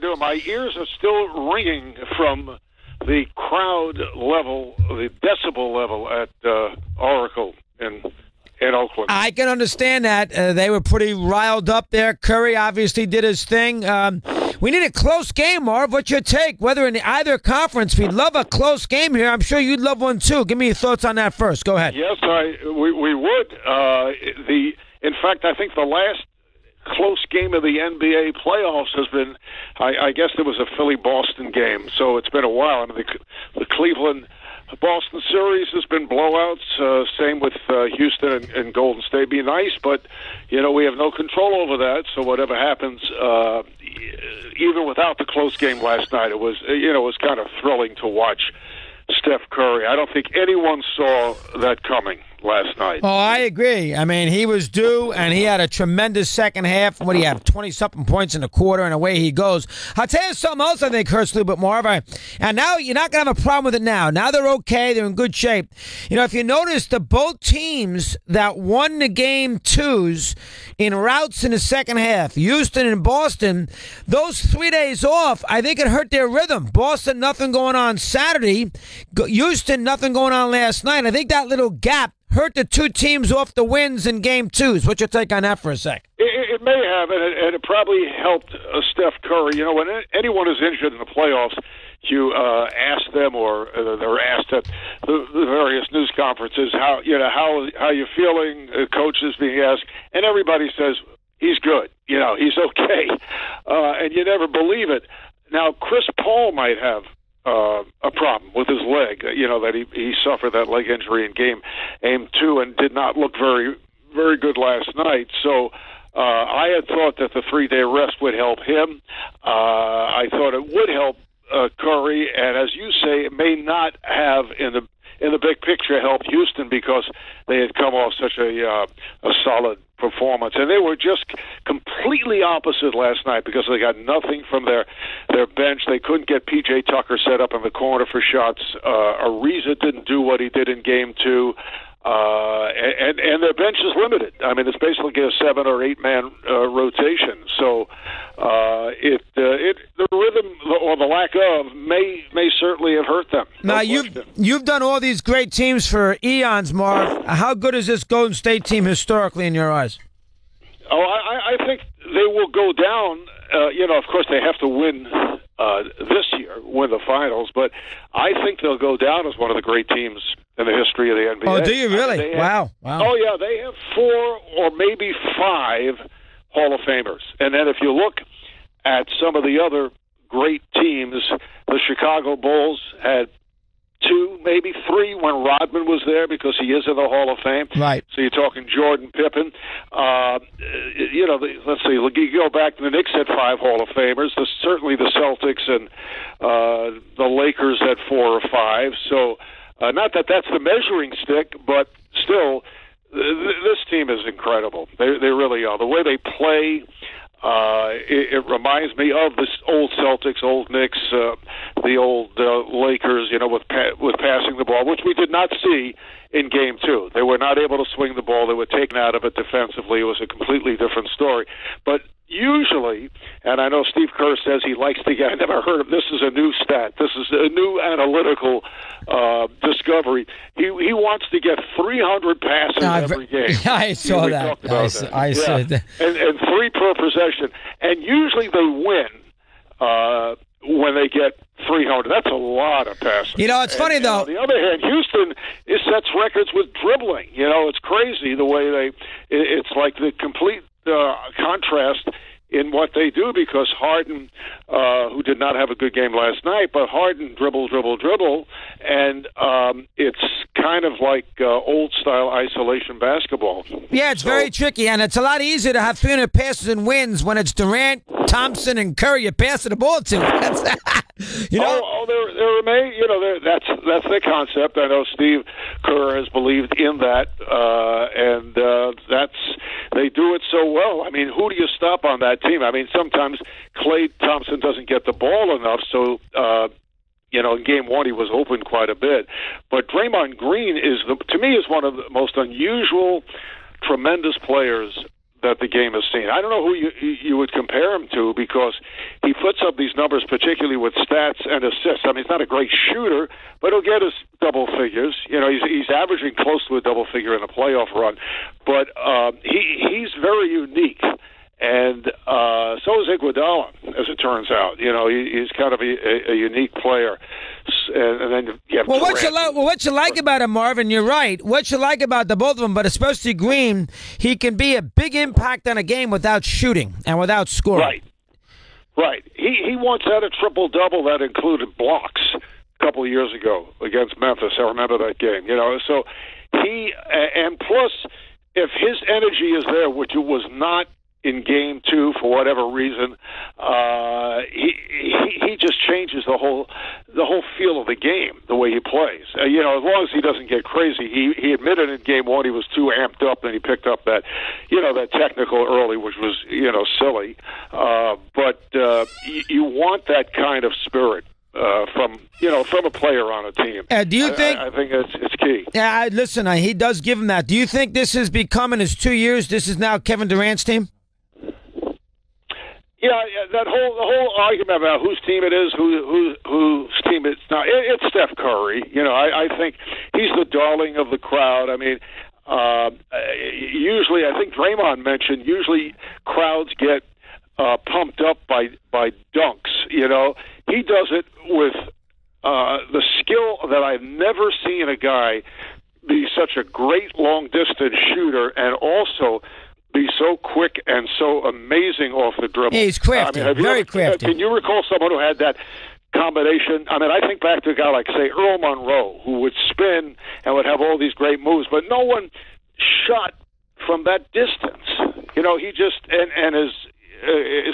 doing? My ears are still ringing from the crowd level, the decibel level at Oracle in Oakland. I can understand that. They were pretty riled up there. Curry obviously did his thing. We need a close game, Marv. What's your take? Whether in either conference, we'd love a close game here. I'm sure you'd love one too. Give me your thoughts on that first. Go ahead. Yes, we would. In fact, I think the last close game of the NBA playoffs has been, I guess there was a Philly-Boston game, so it's been a while. I mean, the Cleveland-Boston series has been blowouts, same with Houston and Golden State. Be nice, but, we have no control over that, so whatever happens, even without the close game last night, it was kind of thrilling to watch Steph Curry. I don't think anyone saw that coming last night. Oh, I agree. I mean, he was due, and he had a tremendous second half. What do you have, 20-something points in the quarter, and away he goes. I'll tell you something else I think hurts a little bit more. And now you're not going to have a problem with it now. Now they're okay. They're in good shape. If you notice, both teams that won the game twos in routes in the second half, Houston and Boston, those 3 days off, I think it hurt their rhythm. Boston, nothing going on Saturday. Houston, nothing going on last night. I think that little gap hurt the two teams off the wins in game twos. What's your take on that for a sec? It may have, and it probably helped Steph Curry. When anyone is injured in the playoffs, you ask them, or they're asked at the various news conferences, how you feeling? Coaches being asked, and everybody says he's good. He's okay, and you never believe it. Now, Chris Paul might have a problem with his leg, that he suffered that leg injury in game 2 and did not look very, very good last night. So I had thought that the 3-day rest would help him. I thought it would help Curry, and as you say, it may not have in the big picture helped Houston because they had come off such a solid performance, and they were just completely opposite last night because they got nothing from their bench. They couldn't get P.J. Tucker set up in the corner for shots. Ariza didn't do what he did in game 2. And their bench is limited. I mean, it's basically a 7 or 8 man rotation. So the rhythm or the lack of may certainly have hurt them. Now you've done all these great teams for eons, Marv. How good is this Golden State team historically in your eyes? Oh, I think they will go down. Of course, they have to win this year, win the finals, but I think they'll go down as one of the great teams in the history of the NBA. Oh, do you really? Wow. Oh, yeah, they have 4 or maybe 5 Hall of Famers. And then if you look at some of the other great teams, the Chicago Bulls had 2, maybe 3 when Rodman was there because he is in the Hall of Fame. Right. So you're talking Jordan, Pippen. Let's see, you go back, the Knicks had 5 Hall of Famers. Certainly the Celtics and the Lakers had 4 or 5. So not that that's the measuring stick, but still, this team is incredible. They really are. The way they play, it reminds me of the old Celtics, old Knicks, the old Lakers, with passing the ball, which we did not see in Game 2. They were not able to swing the ball. They were taken out of it defensively. It was a completely different story. But usually, and I know Steve Kerr says he likes to get, I never heard of this, is a new stat. This is a new analytical discovery. He wants to get 300 passes every game. I saw that. I saw that. And 3 per possession. And usually they win when they get 300. That's a lot of passes. It's funny, though. On the other hand, Houston sets records with dribbling. It's crazy the way it's like the complete contrast in what they do, because Harden, who did not have a good game last night, but Harden dribble, and it's kind of like old-style isolation basketball. Yeah, it's very tricky, and it's a lot easier to have 300 passes and wins when it's Durant, Thompson, and Kerr you're passing the ball to. That's that's the concept. I know Steve Kerr has believed in that, and they do it so well. I mean, who do you stop on that team? I mean, sometimes Klay Thompson doesn't get the ball enough, so in Game 1 he was open quite a bit. But Draymond Green to me is one of the most unusual, tremendous players that the game has seen. I don't know who you would compare him to, because he puts up these numbers, particularly with stats and assists. I mean, he's not a great shooter, but he'll get his double figures. You know, he's averaging close to a double figure in a playoff run. But he's very unique. And so is Iguodala, as it turns out. You know, he's kind of a unique player. And then you have Durant. What you like about him, Marvin? You're right. What you like about the both of them, but especially Green, he can be a big impact on a game without shooting and without scoring. Right. He once had a triple-double that included blocks a couple of years ago against Memphis. I remember that game. You know, so and plus, if his energy is there, which it was not in Game 2 for whatever reason, he just changes the whole feel of the game, the way he plays. You know, as long as he doesn't get crazy. He admitted in Game 1 he was too amped up, and he picked up that technical early, which was silly. But you want that kind of spirit from a player on a team. Do you think? I think it's key. Yeah, listen, he does give him that. Do you think this has become, in his 2 years, this is now Kevin Durant's team? Yeah, the whole argument about whose team it is, whose team it's not. It's Steph Curry. You know, I think he's the darling of the crowd. I mean, usually, I think Draymond mentioned, usually crowds get pumped up by dunks. You know, he does it with the skill that I've never seen a guy be such a great long distance shooter, and also be so quick and so amazing off the dribble. He's crafty, very crafty. Can you recall someone who had that combination? I mean, I think back to a guy like, say, Earl Monroe, who would spin and would have all these great moves, but no one shot from that distance. You know, he just and is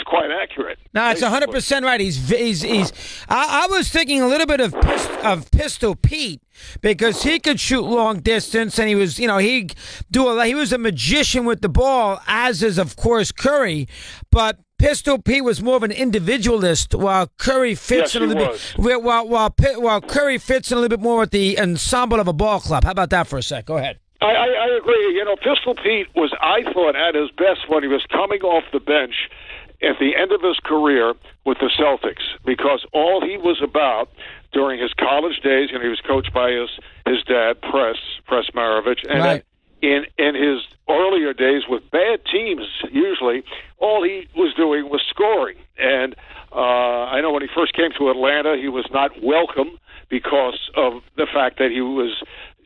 quite accurate. No, it's 100% right. He's. I was thinking a little bit of Pistol Pete, because he could shoot long distance, and he was, he was a magician with the ball, as is of course Curry, but Pistol Pete was more of an individualist, while Curry fits in a little bit. While Curry fits in a little bit more with the ensemble of a ball club. How about that for a sec? Go ahead. I agree. You know, Pistol Pete was, I thought, at his best when he was coming off the bench at the end of his career with the Celtics, because all he was about during his college days, and he was coached by his dad, Press Maravich, and right. in his earlier days with bad teams, usually, all he was doing was scoring. And I know when he first came to Atlanta, he was not welcome because of the fact that he was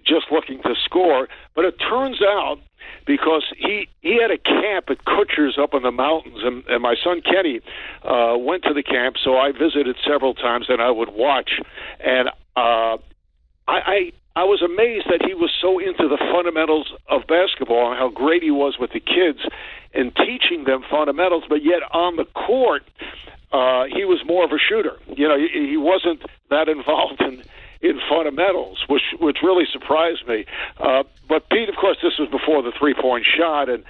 just looking to score. But it turns out, because he had a camp at Kutcher's up in the mountains, and my son Kenny went to the camp, so I visited several times, and I would watch. And I was amazed that he was so into the fundamentals of basketball and how great he was with the kids and teaching them fundamentals, but yet on the court, he was more of a shooter. You know, he wasn't that involved in fundamentals, which really surprised me. But Pete, of course, this was before the three-point shot, and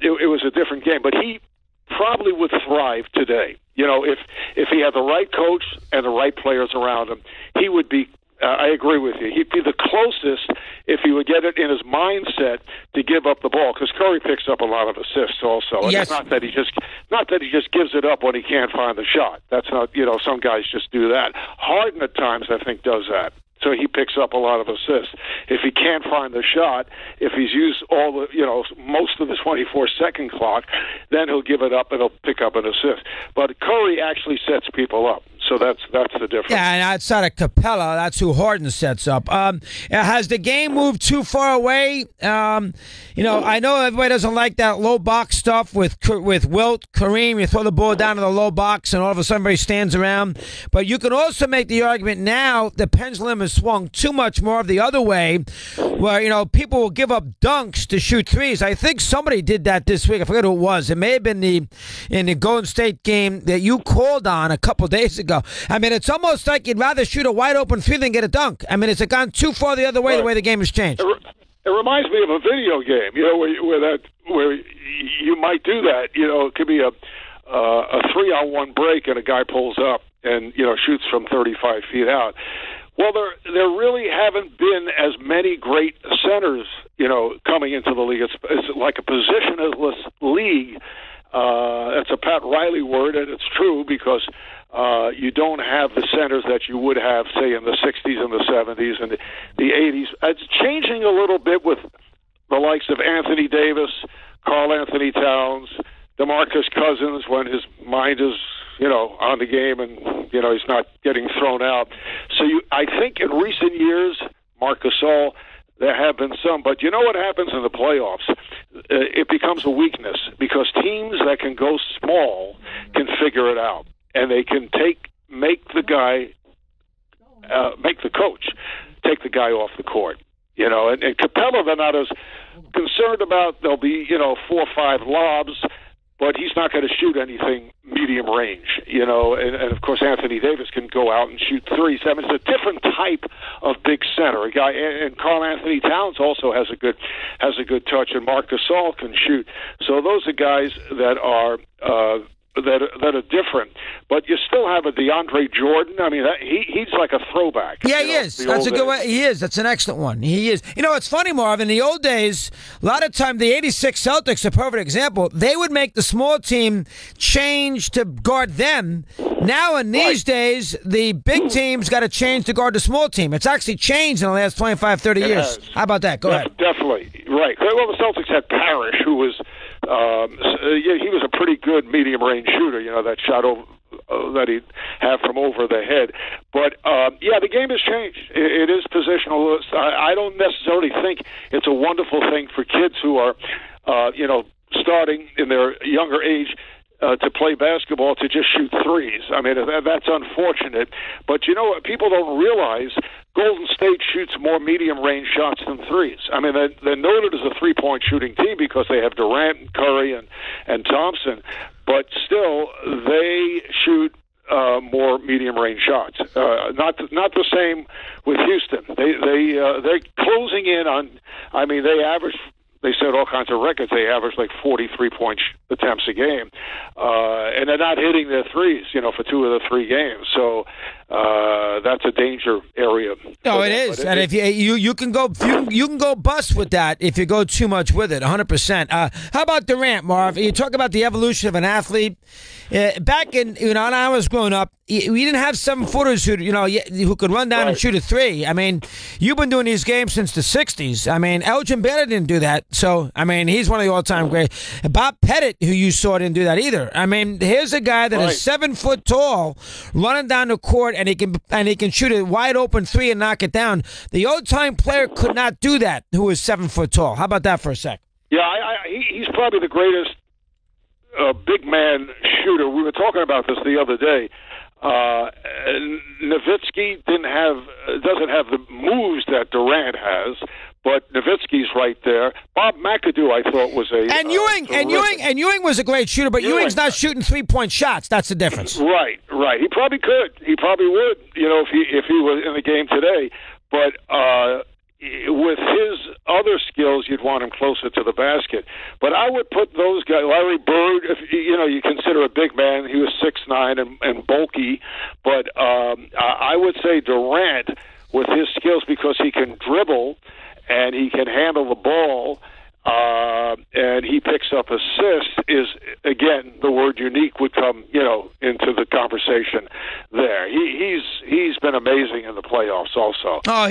it was a different game. But he probably would thrive today. You know, if he had the right coach and the right players around him, he would be. I agree with you. He'd be the closest if he would get it in his mindset to give up the ball, because Curry picks up a lot of assists also. And yes. It's not that he just gives it up when he can't find the shot. That's not, some guys just do that. Harden at times, I think, does that. So he picks up a lot of assists. If he can't find the shot, if he's used all the, most of the 24-second clock, then he'll give it up and he'll pick up an assist. But Curry actually sets people up. So that's the difference. Yeah, and outside of Capella, that's who Harden sets up. Has the game moved too far away? I know everybody doesn't like that low box stuff with Wilt, Kareem. You throw the ball down to the low box, and all of a sudden everybody stands around. But you can also make the argument now the pendulum has swung too much more of the other way, where people will give up dunks to shoot threes. I think somebody did that this week. I forget who it was. It may have been in the Golden State game that you called on a couple days ago. I mean, it's almost like you'd rather shoot a wide-open three than get a dunk. I mean, it's gone too far the other way, the way the game has changed. It reminds me of a video game, where you might do that. It could be a 3-on-1 break, and a guy pulls up and, shoots from 35 feet out. Well, there really haven't been as many great centers, coming into the league. It's like a positionless league. That's a Pat Riley word, and it's true because you don't have the centers that you would have, say, in the 60s and the 70s and the 80s. It's changing a little bit with the likes of Anthony Davis, Karl Anthony Towns, DeMarcus Cousins when his mind is, on the game and, he's not getting thrown out. So I think in recent years, Marc Gasol, there have been some, but you know what happens in the playoffs? It becomes a weakness because teams that can go small can figure it out, and they can make the coach take the guy off the court. And Capella, they're not as concerned about. There'll be 4 or 5 lobs, but he's not going to shoot anything medium range, and of course Anthony Davis can go out and shoot threes. I mean, it's a different type of big center. A guy, and Karl Anthony Towns also has a good touch, and Marc Gasol can shoot. So those are guys that are that are different. But you still have a DeAndre Jordan. I mean, he's like a throwback. Yeah, he is. That's a good way. He is. That's an excellent one. He is. It's funny, Marv. In the old days, a lot of time, the '86 Celtics, a perfect example. They would make the small team change to guard them. Now, in these days, the big team's got to change to guard the small team. It's actually changed in the last 25, 30 years. Has. How about that? Go ahead. Definitely. Right. Well, the Celtics had Parrish, who was he was a pretty good medium-range shooter, that shot over, that he'd have from over the head. But, the game has changed. It is positional. I don't necessarily think it's a wonderful thing for kids who are, starting in their younger age to play basketball to just shoot threes. I mean, that's unfortunate. But what people don't realize, Golden State shoots more medium-range shots than threes. I mean, they're noted as a three-point shooting team because they have Durant and Curry and Thompson, but still they shoot more medium-range shots. Not the same with Houston. They're closing in on. I mean, they average. They set all kinds of records. They average like 43-point attempts a game, and they're not hitting their threes, for 2 of the 3 games. So that's a danger area. No, it is, and if you can go bust with that if you go too much with it, 100%. How about Durant, Marv? You talk about the evolution of an athlete. Back in when I was growing up, we didn't have 7-footers who could run down and shoot a 3. I mean, you've been doing these games since the 60s. I mean, Elgin Baylor didn't do that. So, I mean, he's one of the all-time great. Bob Pettit, who you saw, didn't do that either. I mean, here's a guy that is 7 foot tall, running down the court, and he can shoot a wide open 3 and knock it down. The old-time player could not do that, who was 7 foot tall. How about that for a sec? Yeah, he's probably the greatest big man shooter. We were talking about this the other day. Nowitzki doesn't have the moves that Durant has, but Nowitzki's right there. Bob McAdoo, I thought, was a Ewing was a great shooter, but Ewing's not shooting 3-point shots. That's the difference. Right. He probably could. He probably would. If he was in the game today, but with his other skills, you'd want him closer to the basket. But I would put those guys, Larry Bird, if you consider a big man, he was 6'9" and bulky. But I would say Durant, with his skills, because he can dribble and he can handle the ball, and he picks up assists, is, again, the word unique would come, into the conversation there. He's been amazing in the playoffs also. Oh,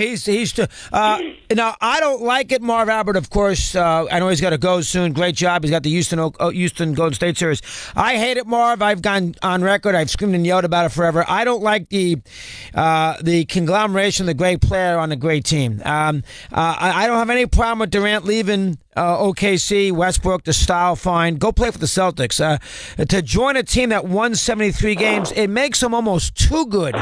now, I don't like it. Marv Albert, of course, I know he's got to go soon. Great job. He's got the Houston Golden State series. I hate it, Marv. I've gone on record. I've screamed and yelled about it forever. I don't like the conglomeration of the great player on the great team. I don't have any problem with Durant leaving OKC, Westbrook, the style, fine. Go play for the Celtics. To join a team that won 73 games, it makes them almost too good.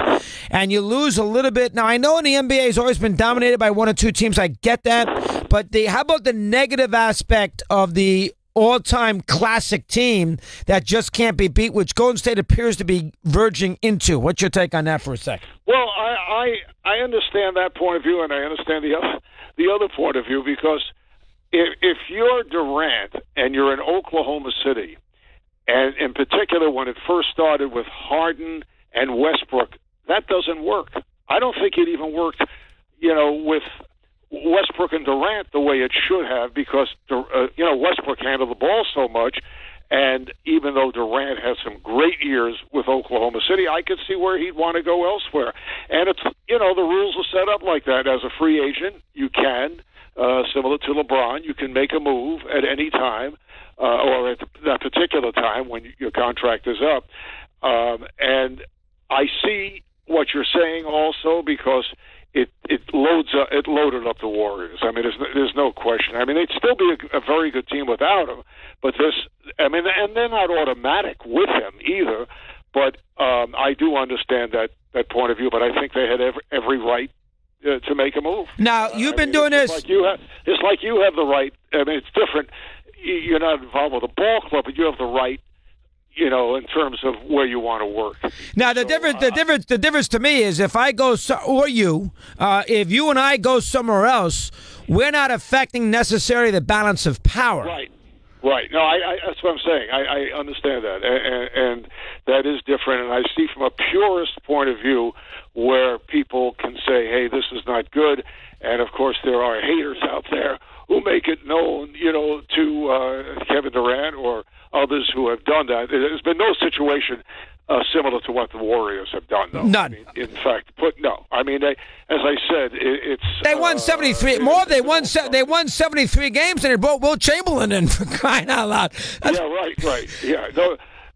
And you lose a little bit. Now, I know in the NBA has always been dominated by 1 or 2 teams. I get that. But how about the negative aspect of the all-time classic team that just can't be beat, which Golden State appears to be verging into? What's your take on that for a sec? Well, I understand that point of view, and I understand the other point of view, because if you're Durant and you're in Oklahoma City, and in particular when it first started with Harden and Westbrook, that doesn't work. I don't think it even worked, with Westbrook and Durant the way it should have, because Westbrook handled the ball so much, and even though Durant has some great years with Oklahoma City, I could see where he'd want to go elsewhere. And it's the rules are set up like that. As a free agent, you can, similar to LeBron, you can make a move at any time, or at that particular time when your contract is up. And I see what you're saying also, because it loaded up the Warriors. I mean, there's no question. I mean, they'd still be a very good team without him, but and they're not automatic with him either. But I do understand that point of view. But I think they had every right to make a move. Now you've been doing this. It's like you have the right. I mean, it's different. You're not involved with a ball club, but you have the right. In terms of where you want to work. Now, the difference to me is if I go, if you and I go somewhere else, we're not affecting necessarily the balance of power. Right. No, I that's what I'm saying. I understand that, and that is different. And I see from a purist point of view where people can say, "Hey, this is not good," and of course there are haters out there who make it known, to Kevin Durant or others who have done that. There's been no situation similar to what the Warriors have done, though. None. I mean, in fact, no. I mean, as I said, they won 73 more. They won 73 games, and they brought Will Chamberlain in, for crying out loud. Yeah, right. Yeah,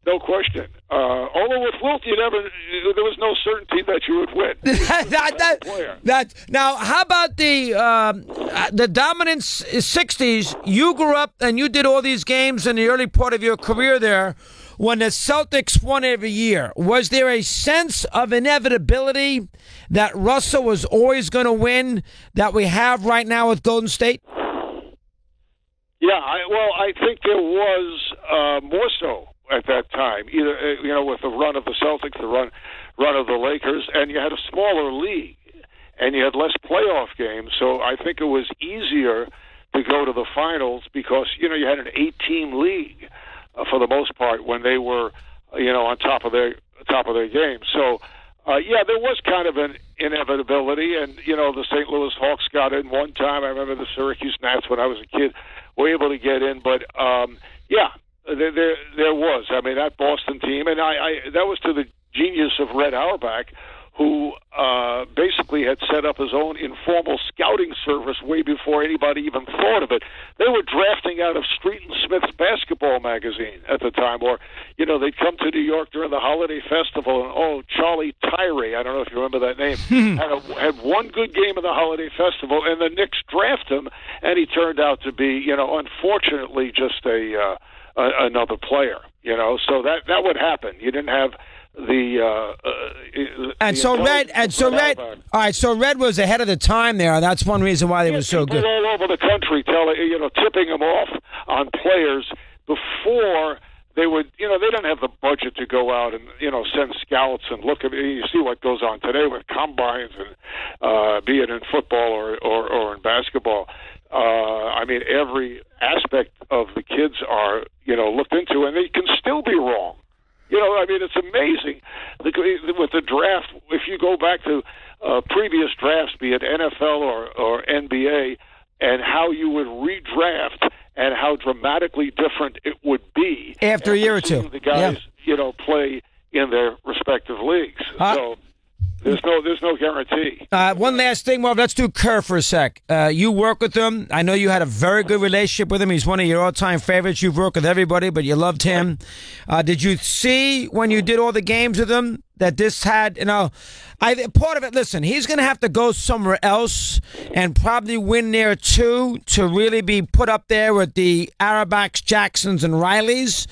no question. Although with Wilt, there was no certainty that you would win. Now, how about the dominant 60s? You grew up and you did all these games in the early part of your career there when the Celtics won every year. Was there a sense of inevitability that Russo was always going to win that we have right now with Golden State? Yeah, I think there was more so at that time, either with the run of the Celtics, the run of the Lakers, and you had a smaller league, and you had less playoff games, so I think it was easier to go to the finals because you had an 8-team league for the most part when they were on top of their game. So there was kind of an inevitability, and the St. Louis Hawks got in one time. I remember the Syracuse Gnats when I was a kid were able to get in, but There was. I mean, that Boston team, and that was to the genius of Red Auerbach, who basically had set up his own informal scouting service way before anybody even thought of it. They were drafting out of Street and Smith's basketball magazine at the time, or they'd come to New York during the holiday festival, and Charlie Tyree, I don't know if you remember that name, had one good game of the holiday festival, and the Knicks drafted him, and he turned out to be, unfortunately, just another player, so that would happen. You didn't have so Red was ahead of the time there. That's one reason why they were so good. All over the country, tipping them off on players before they would. They don't have the budget to go out and send scouts and look at. You see what goes on today with combines and be it in football or in basketball. I mean, every aspect of the kids are, looked into, and they can still be wrong. I mean, it's amazing with the draft. If you go back to previous drafts, be it NFL or NBA, and how you would redraft and how dramatically different it would be after a year or two. The guys, play in their respective leagues. So. There's no guarantee. One last thing, Marv. Let's do Kerr for a sec. You work with him. I know you had a very good relationship with him. He's one of your all-time favorites. You've worked with everybody, but you loved him. Did you see when you did all the games with him that this had, part of it, listen, he's going to have to go somewhere else and probably win there too to really be put up there with the Auerbachs, Jacksons, and Rileys.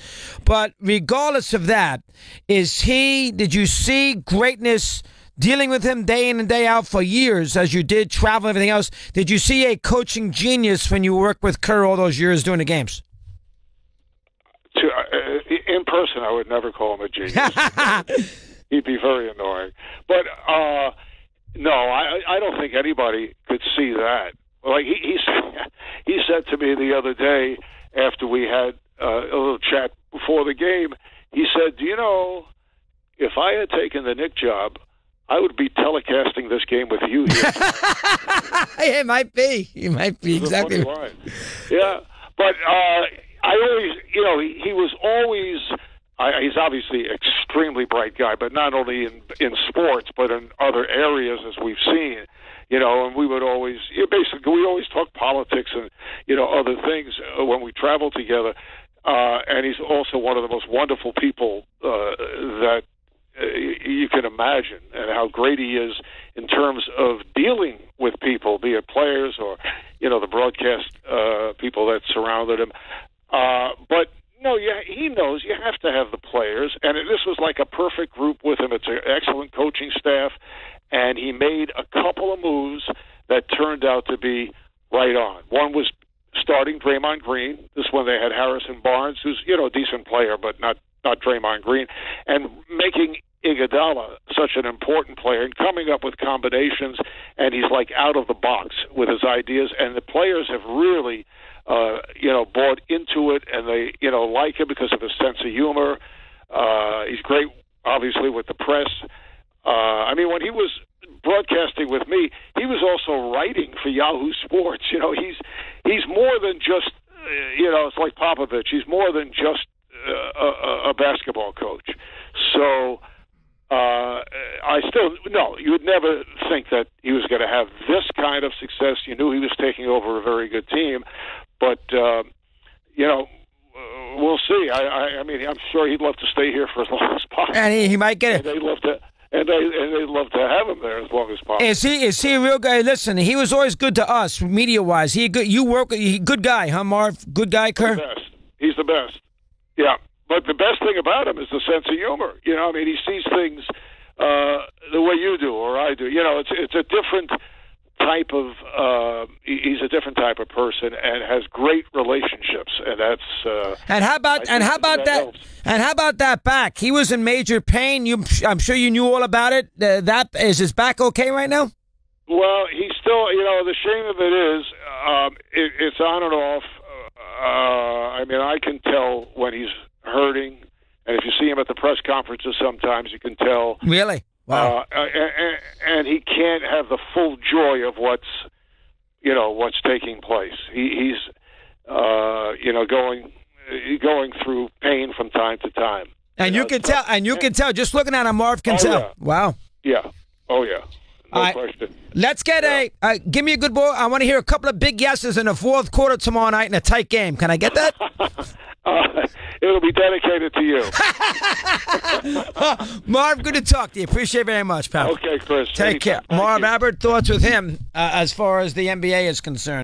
But regardless of that, did you see greatness dealing with him day in and day out for years as you did, travel and everything else? Did you see a coaching genius when you worked with Kerr all those years doing the games? In person, I would never call him a genius. He'd be very annoying. But, no, I don't think anybody could see that. Like he said to me the other day after we had a little chat before the game, he said, if I had taken the Knick job, I would be telecasting this game with you here. It might be. He might be exactly. Yeah, but I always, he was always. He's obviously an extremely bright guy, but not only in sports, but in other areas, as we've seen. And we would always, we always talk politics and, other things when we travel together. And he's also one of the most wonderful people that you can imagine, and how great he is in terms of dealing with people, be it players or, the broadcast people that surrounded him. But no, he knows you have to have the players, and this was like a perfect group with him. It's an excellent coaching staff, and he made a couple of moves that turned out to be right on. One was starting Draymond Green. This one they had Harrison Barnes, who's a decent player, but not Draymond Green, and making Iguodala such an important player and coming up with combinations, and he's like out of the box with his ideas, and the players have really bought into it, and they, like him because of his sense of humor. He's great, obviously, with the press. When he was broadcasting with me, he was also writing for Yahoo Sports. He's more than just, it's like Popovich. He's more than just a basketball coach. So you would never think that he was going to have this kind of success. You knew he was taking over a very good team, but we'll see. I'm sure he'd love to stay here for as long as possible, and he might get it. They'd love to. And they'd love to have him there as long as possible. Is he a real guy? Listen, he was always good to us, media-wise. Good guy, huh, Marv? Good guy, Kerr? He's the best. Yeah. But the best thing about him is the sense of humor. He sees things the way you do or I do. It's a different type of. He's a different type of person and has great relationships, and that's. And how about that? And how about that back? He was in major pain. I'm sure you knew all about it. Is his back okay right now? Well, he's still. The shame of it is, it's on and off. I can tell when he's hurting, and if you see him at the press conferences, sometimes you can tell. Really? Wow. And he can't have the full joy of what's taking place. He's going through pain from time to time. And you can tell. And you can tell. Just looking at him, Marv can tell. Yeah. Wow. Yeah. Oh yeah. No question. Let's get give me a good ball. I want to hear a couple of big yeses in the fourth quarter tomorrow night in a tight game. Can I get that? It'll be dedicated to you. Marv, good to talk to you. Appreciate it very much, pal. Okay, Chris. Take care. Marv Albert, thoughts with him as far as the NBA is concerned.